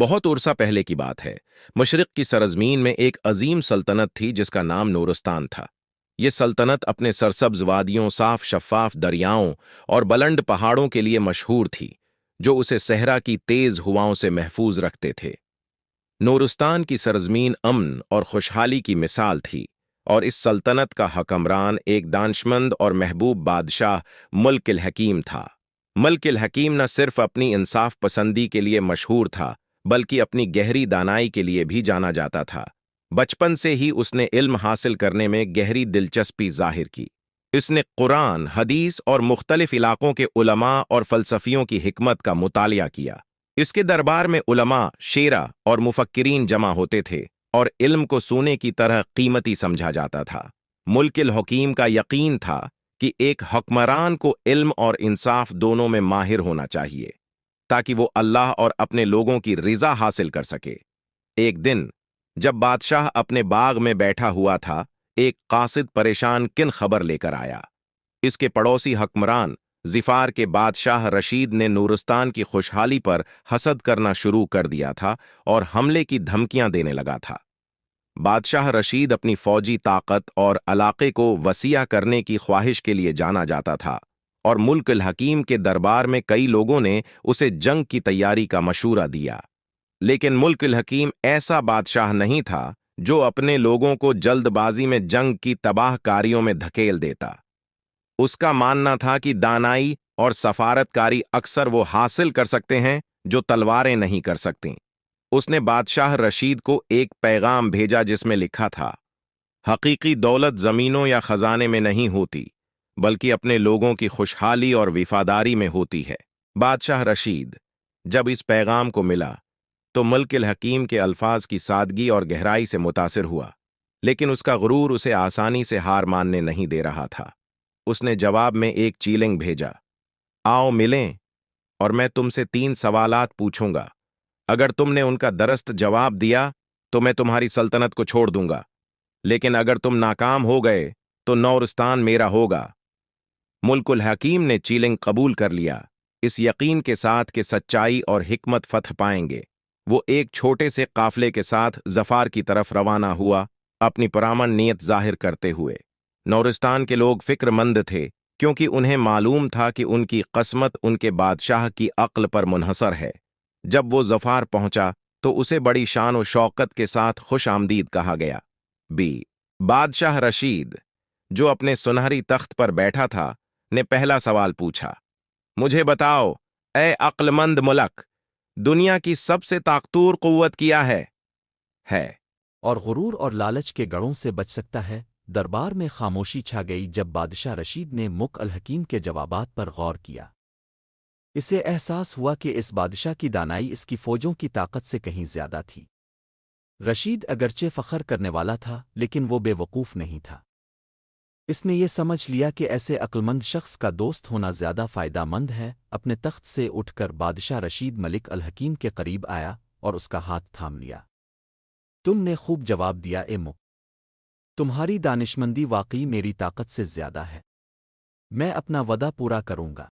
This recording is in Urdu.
بہت عرصہ پہلے کی بات ہے۔ مشرق کی سرزمین میں ایک عظیم سلطنت تھی جس کا نام نورستان تھا۔ یہ سلطنت اپنے سرسبز وادیوں، صاف شفاف دریاؤں اور بلند پہاڑوں کے لیے مشہور تھی، جو اسے صحرا کی تیز ہواؤں سے محفوظ رکھتے تھے۔ نورستان کی سرزمین امن اور خوشحالی کی مثال تھی، اور اس سلطنت کا حکمران ایک دانشمند اور محبوب بادشاہ ملک الحکیم تھا۔ ملک الحکیم نہ صرف اپنی انصاف پسندی کے لیے مشہور تھا، بلکہ اپنی گہری دانائی کے لیے بھی جانا جاتا تھا۔ بچپن سے ہی اس نے علم حاصل کرنے میں گہری دلچسپی ظاہر کی۔ اس نے قرآن، حدیث اور مختلف علاقوں کے علماء اور فلسفیوں کی حکمت کا مطالعہ کیا۔ اس کے دربار میں علماء، شعراء اور مفکرین جمع ہوتے تھے، اور علم کو سونے کی طرح قیمتی سمجھا جاتا تھا۔ ملک الحکیم کا یقین تھا کہ ایک حکمران کو علم اور انصاف دونوں میں ماہر ہونا چاہیے، تاکہ وہ اللہ اور اپنے لوگوں کی رضا حاصل کر سکے۔ ایک دن جب بادشاہ اپنے باغ میں بیٹھا ہوا تھا، ایک قاصد پریشان کن خبر لے کر آیا۔ اس کے پڑوسی حکمران ظفار کے بادشاہ رشید نے نورستان کی خوشحالی پر حسد کرنا شروع کر دیا تھا اور حملے کی دھمکیاں دینے لگا تھا۔ بادشاہ رشید اپنی فوجی طاقت اور علاقے کو وسیع کرنے کی خواہش کے لیے جانا جاتا تھا، اور ملک الحکیم کے دربار میں کئی لوگوں نے اسے جنگ کی تیاری کا مشورہ دیا۔ لیکن ملک الحکیم ایسا بادشاہ نہیں تھا جو اپنے لوگوں کو جلد بازی میں جنگ کی تباہ کاریوں میں دھکیل دیتا۔ اس کا ماننا تھا کہ دانائی اور سفارت کاری اکثر وہ حاصل کر سکتے ہیں جو تلواریں نہیں کر سکتیں۔ اس نے بادشاہ رشید کو ایک پیغام بھیجا جس میں لکھا تھا، حقیقی دولت زمینوں یا خزانے میں نہیں ہوتی، بلکہ اپنے لوگوں کی خوشحالی اور وفاداری میں ہوتی ہے۔ بادشاہ رشید جب اس پیغام کو ملا تو ملک الحکیم کے الفاظ کی سادگی اور گہرائی سے متاثر ہوا، لیکن اس کا غرور اسے آسانی سے ہار ماننے نہیں دے رہا تھا۔ اس نے جواب میں ایک چیلنج بھیجا، آؤ ملیں اور میں تم سے 3 سوالات پوچھوں گا۔ اگر تم نے ان کا درست جواب دیا تو میں تمہاری سلطنت کو چھوڑ دوں گا، لیکن اگر تم ناکام ہو گئے تو نورستان میرا ہوگا۔ ملک الحکیم نے چیلنج قبول کر لیا، اس یقین کے ساتھ کہ سچائی اور حکمت فتح پائیں گے۔ وہ ایک چھوٹے سے قافلے کے ساتھ ظفار کی طرف روانہ ہوا، اپنی پرامن نیت ظاہر کرتے ہوئے۔ نورستان کے لوگ فکر مند تھے، کیونکہ انہیں معلوم تھا کہ ان کی قسمت ان کے بادشاہ کی عقل پر منحصر ہے۔ جب وہ ظفار پہنچا تو اسے بڑی شان و شوکت کے ساتھ خوش آمدید کہا گیا۔ بادشاہ رشید، جو اپنے سنہری تخت پر بیٹھا تھا، نے پہلا سوال پوچھا، مجھے بتاؤ اے عقل مند ملک، دنیا کی سب سے طاقتور قوت کیا ہے؟ اور غرور اور لالچ کے گڑھوں سے بچ سکتا ہے؟ دربار میں خاموشی چھا گئی جب بادشاہ رشید نے ملک الحکیم کے جوابات پر غور کیا۔ اسے احساس ہوا کہ اس بادشاہ کی دانائی اس کی فوجوں کی طاقت سے کہیں زیادہ تھی۔ رشید اگرچہ فخر کرنے والا تھا، لیکن وہ بے وقوف نہیں تھا۔ اس نے یہ سمجھ لیا کہ ایسے عقلمند شخص کا دوست ہونا زیادہ فائدہ مند ہے۔ اپنے تخت سے اٹھ کر بادشاہ رشید ملک الحکیم کے قریب آیا اور اس کا ہاتھ تھام لیا۔ تم نے خوب جواب دیا اے ملک، تمہاری دانشمندی واقعی میری طاقت سے زیادہ ہے۔ میں اپنا وعدہ پورا کروں گا۔